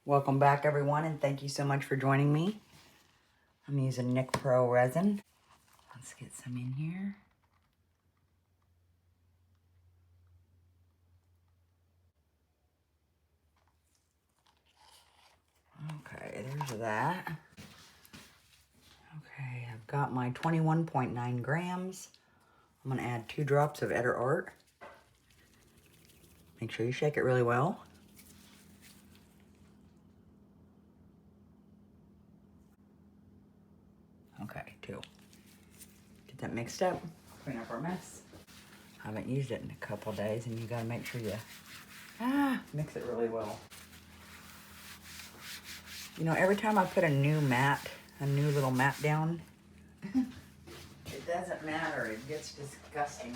Welcome back, everyone, and thank you so much for joining me. I'm using Pro Resin. Let's get some in here. Okay, there's that. Okay, I've got my 21.9 grams. I'm going to add 2 drops of Etter Art. Make sure you shake it really well. Okay, 2. Get that mixed up. Clean up our mess. I haven't used it in a couple days, and you got to make sure you mix it really well. You know, every time I put a new little mat down, it doesn't matter. It gets disgusting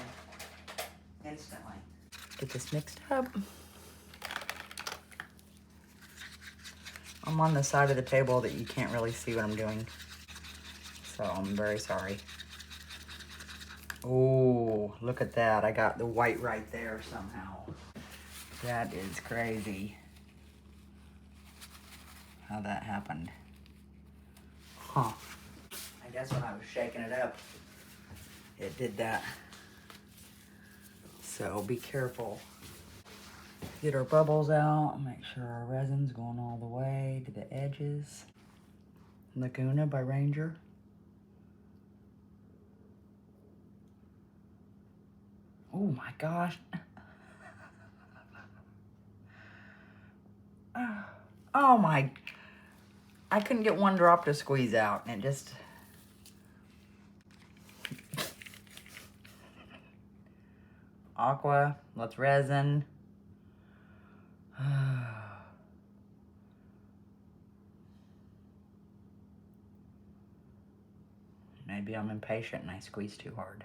instantly. Get this mixed up. I'm on the side of the table that you can't really see what I'm doing, so I'm very sorry. Oh, look at that. I got the white right there somehow. That is crazy how that happened. Huh. I guess when I was shaking it up, it did that. So be careful. Get our bubbles out. Make sure our resin's going all the way to the edges. Laguna by Ranger. Oh my gosh. Oh my. I couldn't get one drop to squeeze out, and it just... Aqua, let's resin. Maybe I'm impatient and I squeeze too hard.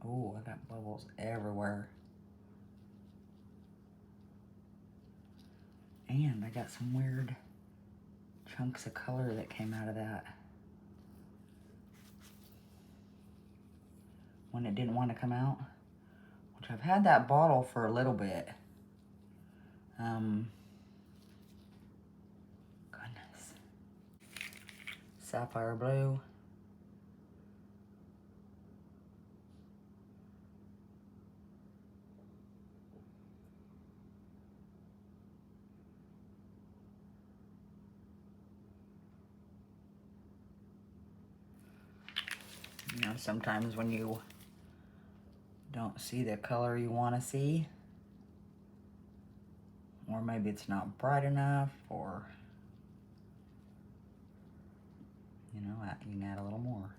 Oh, I got bubbles everywhere. And I got some weird chunks of color that came out of that when it didn't want to come out. Which I've had that bottle for a little bit. Goodness. Sapphire blue. You know, sometimes when you don't see the color you want to see, or maybe it's not bright enough, or, you know, you can add a little more.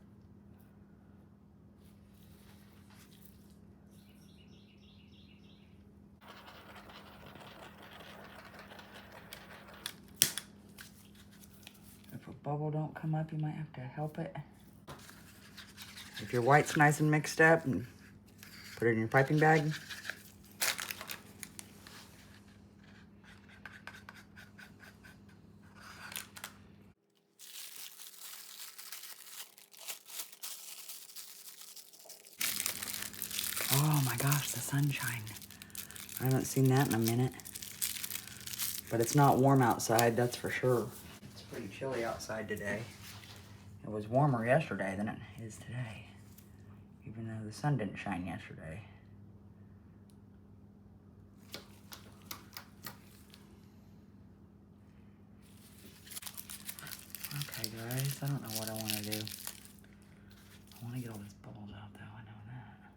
If a bubble don't come up, you might have to help it. If your white's nice and mixed up, and put it in your piping bag. Oh my gosh, the sunshine. I haven't seen that in a minute. But it's not warm outside, that's for sure. It's pretty chilly outside today. It was warmer yesterday than it is today, even though the sun didn't shine yesterday. Okay guys, I don't know what I want to do. I want to get all these bubbles out though, I know that.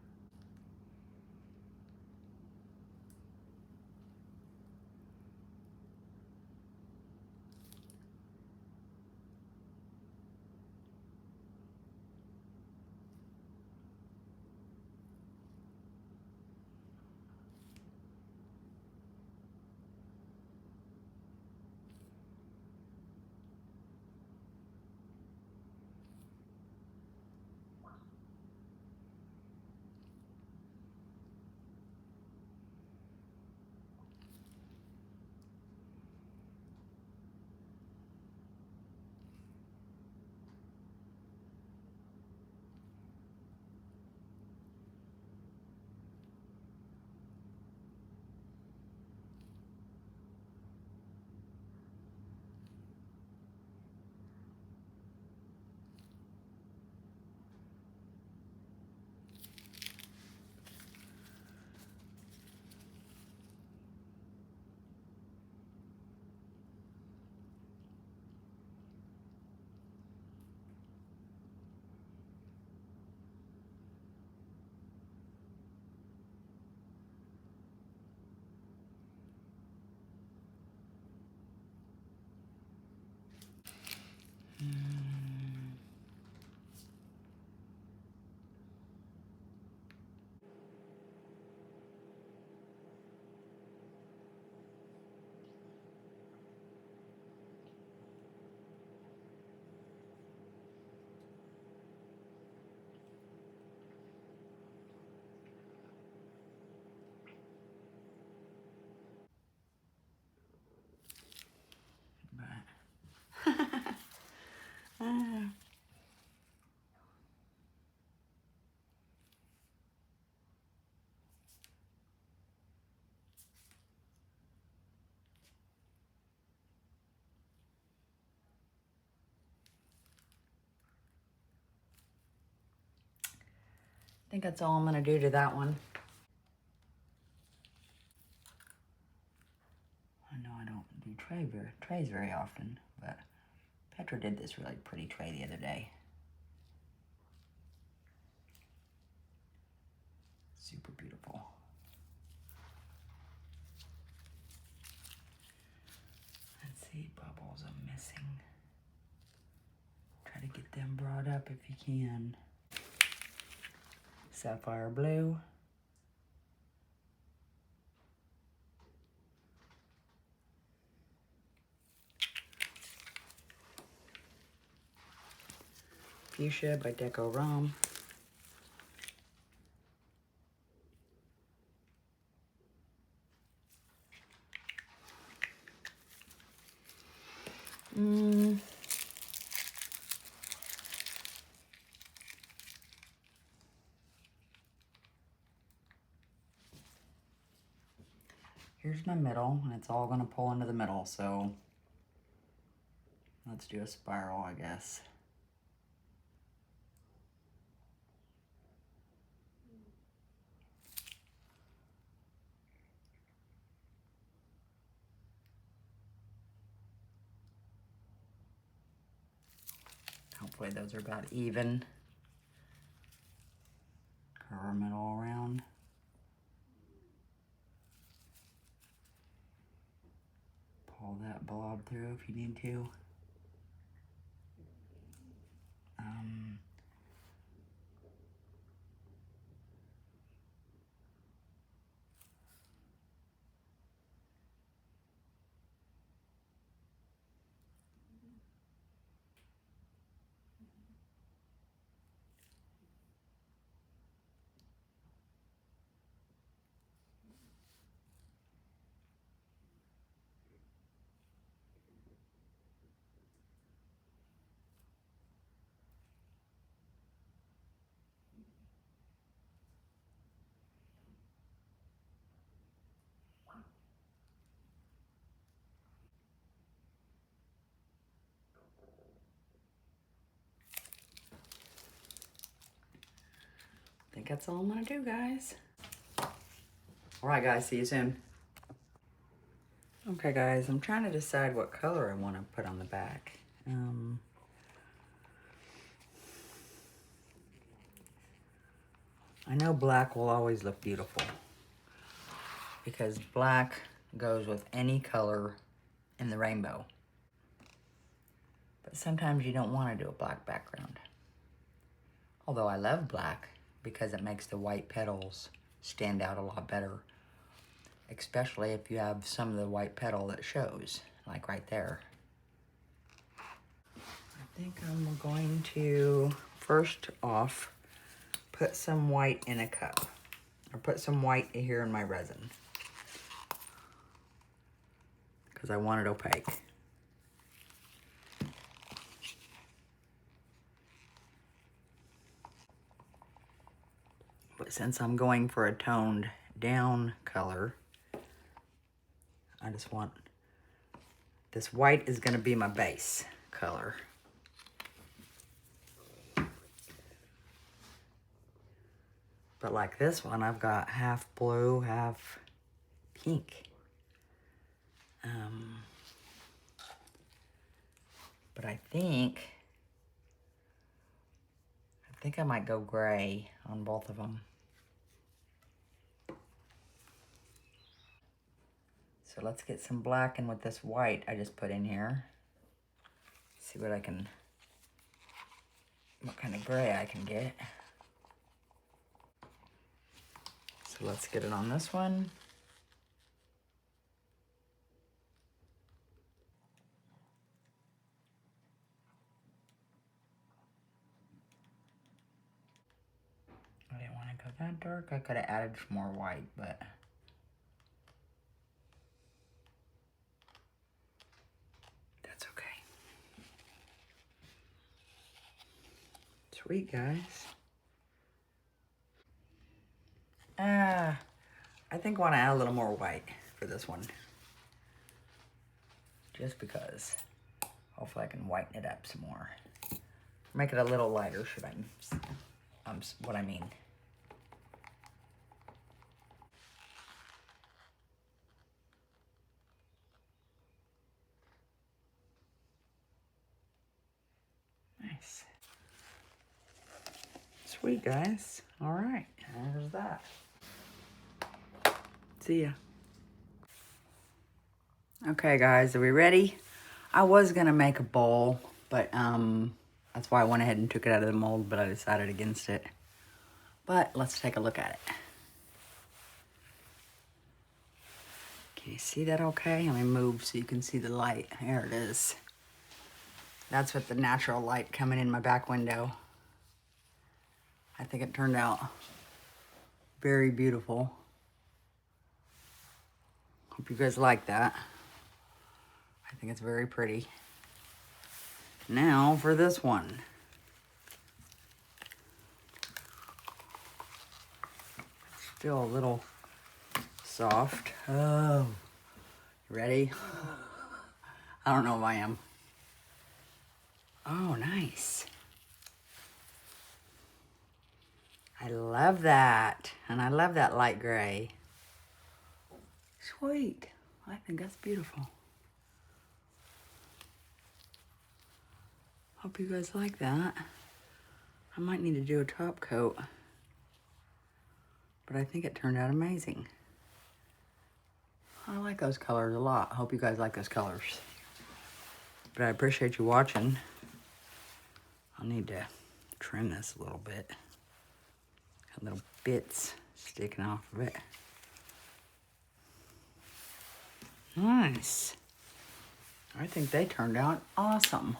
I think that's all I'm gonna do to that one. I know I don't do trays very often, but Petra did this really pretty tray the other day. Super beautiful. Let's see, bubbles I'm missing. Try to get them brought up if you can. Sapphire blue. Fuchsia by Decorom. Here's my middle, and it's all gonna pull into the middle, so let's do a spiral, I guess. Hopefully those are about even. Curve them all around. Pull that blob through if you need to. I think that's all I'm gonna do, guys. All right, guys, see you soon. Okay, guys, I'm trying to decide what color I want to put on the back. I know black will always look beautiful because black goes with any color in the rainbow. But sometimes you don't want to do a black background. Although I love black because it makes the white petals stand out a lot better. Especially if you have some of the white petal that shows, like right there. I think I'm going to, first off, put some white in a cup. Or put some white here in my resin. Because I want it opaque. But since I'm going for a toned down color, I just want, this white is gonna be my base color. But like this one, I've got half blue, half pink. But I think I might go gray on both of them. So let's get some black in with this white I just put in here. See what I can what kind of gray I can get. So let's get it on this one. I didn't want to go that dark. I could have added some more white, but that's okay. Sweet, guys. I think I want to add a little more white for this one. Just because. Hopefully I can whiten it up some more. Make it a little lighter, should I? What I mean. Nice. Sweet, guys. All right, there's that. See ya. Okay, guys, are we ready? I was gonna make a bowl, but that's why I went ahead and took it out of the mold, but I decided against it. But let's take a look at it. Can you see that okay? Let me move so you can see the light. There it is. That's with the natural light coming in my back window. I think it turned out very beautiful. Hope you guys like that. I think it's very pretty. Now for this one. Still a little soft. Oh, ready? I don't know if I am. Oh, nice. I love that. And I love that light gray. Sweet. I think that's beautiful. Hope you guys like that. I might need to do a top coat. But I think it turned out amazing. I like those colors a lot. I hope you guys like those colors. But I appreciate you watching. I'll need to trim this a little bit. Got little bits sticking off of it. Nice. I think they turned out awesome.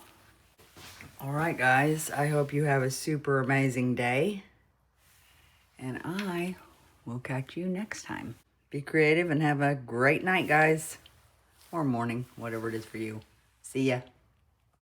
All right, guys. I hope you have a super amazing day. And I will catch you next time. Be creative and have a great night, guys. Or morning, whatever it is for you. See ya.